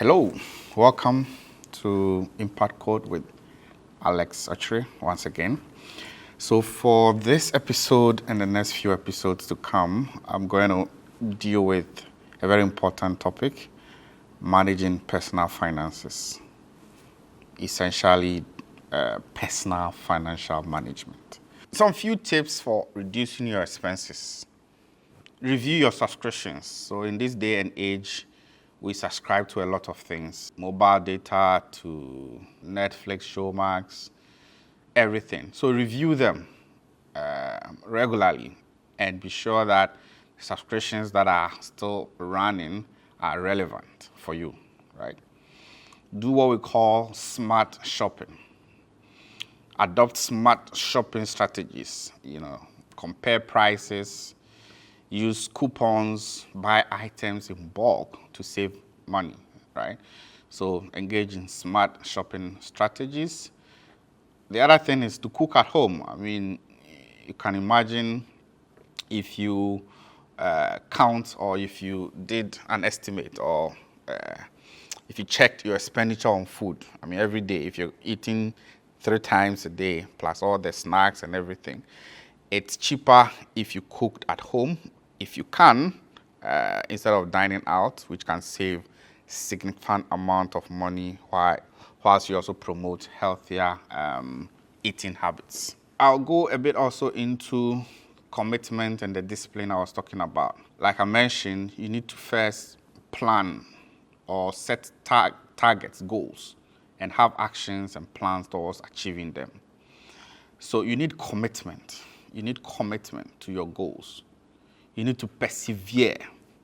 Hello, welcome to Impact Code with Alex Achre once again. So for this episode and the next few episodes to come, I'm going to deal with a very important topic, managing personal finances, essentially personal financial management. Some few tips for reducing your expenses. Review your subscriptions. So in this day and age, we subscribe to a lot of things, mobile data to Netflix, Showmax, everything. So review them regularly and be sure that subscriptions that are still running are relevant for you, right? Do what we call smart shopping. Adopt smart shopping strategies, compare prices, use coupons, buy items in bulk to save money, right? So engage in smart shopping strategies. The other thing is to cook at home. I mean, you can imagine if you count or if you did an estimate or if you checked your expenditure on food. I mean, every day, if you're eating 3 times a day, plus all the snacks and everything, it's cheaper if you cooked at home, if you can, instead of dining out, which can save significant amount of money whilst you also promote healthier eating habits. I'll go a bit also into commitment and the discipline I was talking about. Like I mentioned, you need to first plan or set targets, goals, and have actions and plans towards achieving them. So you need commitment. You need commitment to your goals. You need to persevere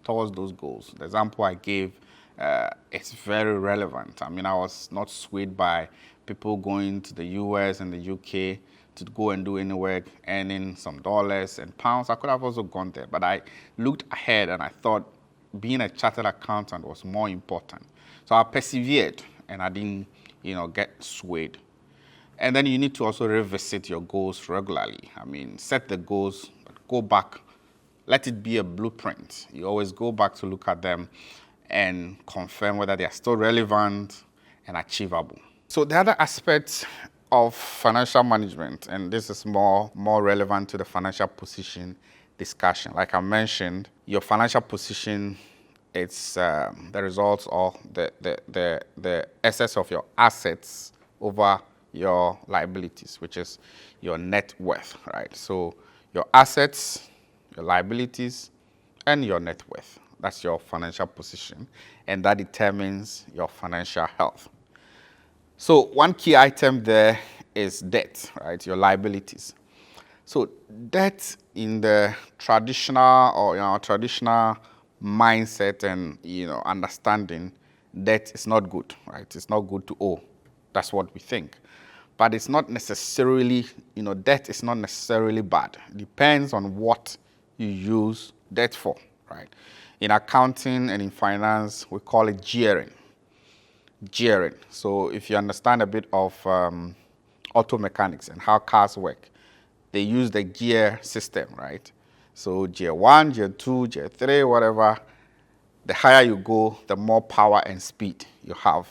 towards those goals. The example I gave is very relevant. I mean, I was not swayed by people going to the US and the UK to go and do any work, earning some dollars and pounds. I could have also gone there, but I looked ahead and I thought being a chartered accountant was more important. So I persevered and I didn't, get swayed. And then you need to also revisit your goals regularly. I mean, set the goals, go back, let it be a blueprint. You always go back to look at them and confirm whether they are still relevant and achievable. So the other aspect of financial management, and this is more relevant to the financial position discussion. Like I mentioned, your financial position, it's the results of the excess of your assets over your liabilities, which is your net worth, right? So your assets, your liabilities, and your net worth. That's your financial position, and that determines your financial health. So one key item there is debt, right? Your liabilities. So debt in the traditional mindset and understanding, debt is not good, right? It's not good to owe. That's what we think. But it's not necessarily, debt is not necessarily bad. It depends on what you use debt for, right? In accounting and in finance, we call it gearing. Gearing. So if you understand a bit of auto mechanics and how cars work, they use the gear system, right? So gear 1, gear 2, gear 3, whatever. The higher you go, the more power and speed you have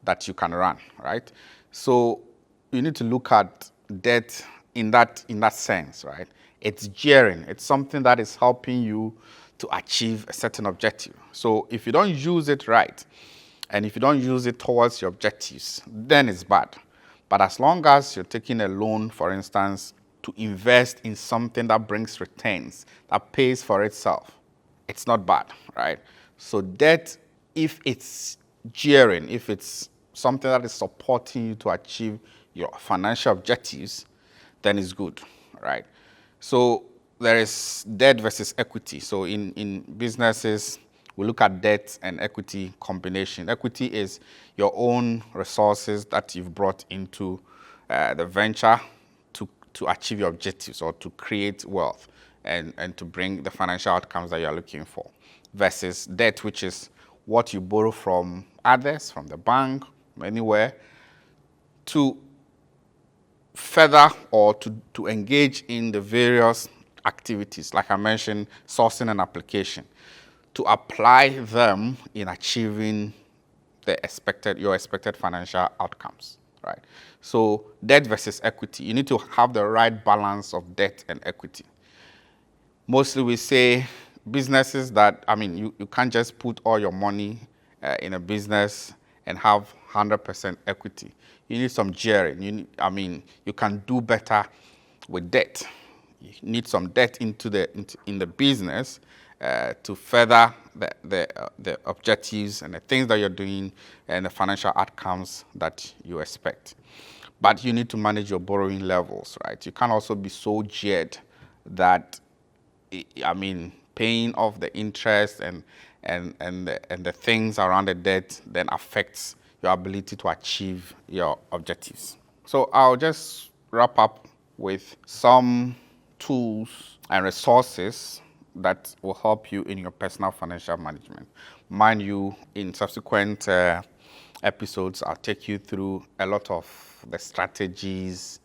that you can run, right? So you need to look at debt in that sense, right? It's gearing. It's something that is helping you to achieve a certain objective. So if you don't use it right, and if you don't use it towards your objectives, then it's bad. But as long as you're taking a loan, for instance, to invest in something that brings returns, that pays for itself, it's not bad, right? So debt, if it's gearing, if it's something that is supporting you to achieve your financial objectives, then it's good, right? So there is debt versus equity. So in businesses, we look at debt and equity combination. Equity is your own resources that you've brought into the venture to achieve your objectives or to create wealth and to bring the financial outcomes that you're looking for. Versus debt, which is what you borrow from others, from the bank, anywhere, to further or to engage in the various activities, like I mentioned, sourcing and application, to apply them in achieving your expected financial outcomes, right? So debt versus equity, you need to have the right balance of debt and equity. Mostly we say businesses that, you can't just put all your money in a business and have 100% equity. You need some gearing. You can do better with debt. You need some debt in the business to further the objectives and the things that you're doing and the financial outcomes that you expect. But you need to manage your borrowing levels, right? You can't also be so geared that paying off the interest and the things around the debt then affects your ability to achieve your objectives. So I'll just wrap up with some tools and resources that will help you in your personal financial management. Mind you, in subsequent episodes, I'll take you through a lot of the strategies,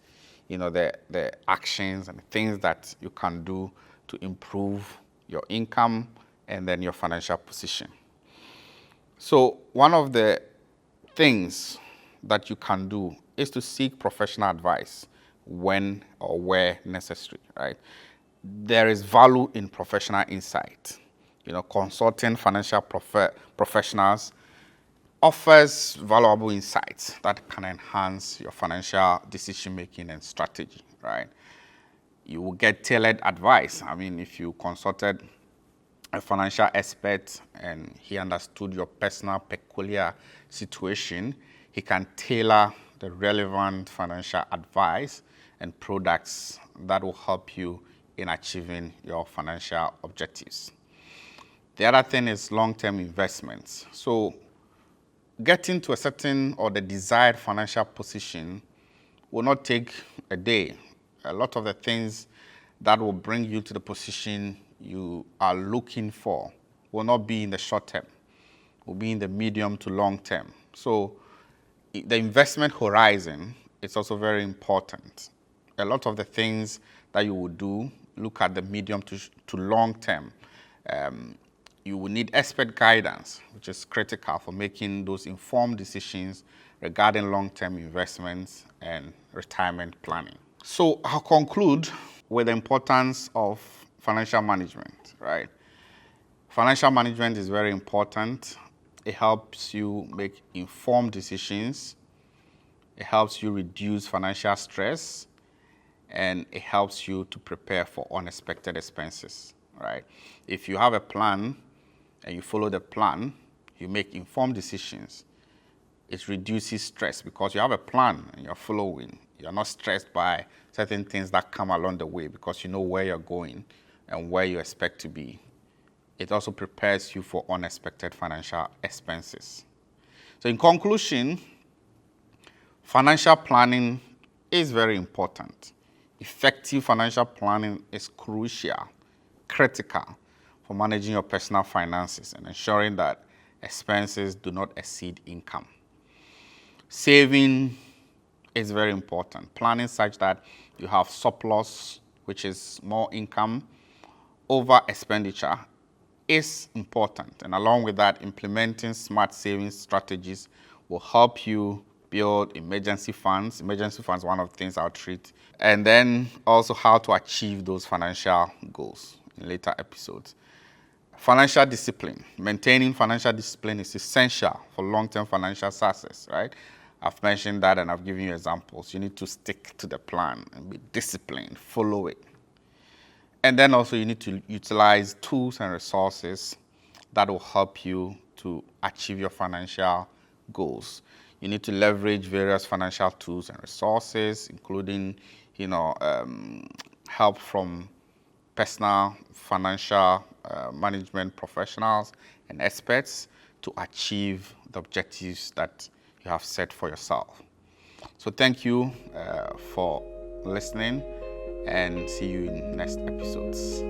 the actions and the things that you can do to improve your income and then your financial position. So one of the things that you can do is to seek professional advice when or where necessary, right? There is value in professional insight. Consulting financial professionals offers valuable insights that can enhance your financial decision-making and strategy, right? You will get tailored advice. If you consulted a financial expert and he understood your personal peculiar situation, he can tailor the relevant financial advice and products that will help you in achieving your financial objectives. The other thing is long-term investments. So getting to a certain or the desired financial position will not take a day. A lot of the things that will bring you to the position you are looking for will not be in the short term, will be in the medium to long term. So the investment horizon is also very important. A lot of the things that you will do, look at the medium to long term. You will need expert guidance, which is critical for making those informed decisions regarding long-term investments and retirement planning. So I'll conclude with the importance of financial management, right? Financial management is very important. It helps you make informed decisions. It helps you reduce financial stress, and it helps you to prepare for unexpected expenses, right? If you have a plan and you follow the plan, you make informed decisions, it reduces stress because you have a plan and you're following. You're not stressed by certain things that come along the way because you know where you're going and where you expect to be. It also prepares you for unexpected financial expenses. So in conclusion, financial planning is very important. Effective financial planning is crucial, critical for managing your personal finances and ensuring that expenses do not exceed income. Saving is very important. Planning such that you have surplus, which is more income, over expenditure is important. And along with that, implementing smart savings strategies will help you build emergency funds. Emergency funds is one of the things I'll treat. And then also how to achieve those financial goals in later episodes. Financial discipline. Maintaining financial discipline is essential for long-term financial success, right? I've mentioned that and I've given you examples. You need to stick to the plan and be disciplined, follow it. And then also you need to utilize tools and resources that will help you to achieve your financial goals. You need to leverage various financial tools and resources, including, help from personal financial management professionals and experts to achieve the objectives that you have set for yourself. So thank you for listening and see you in next episodes.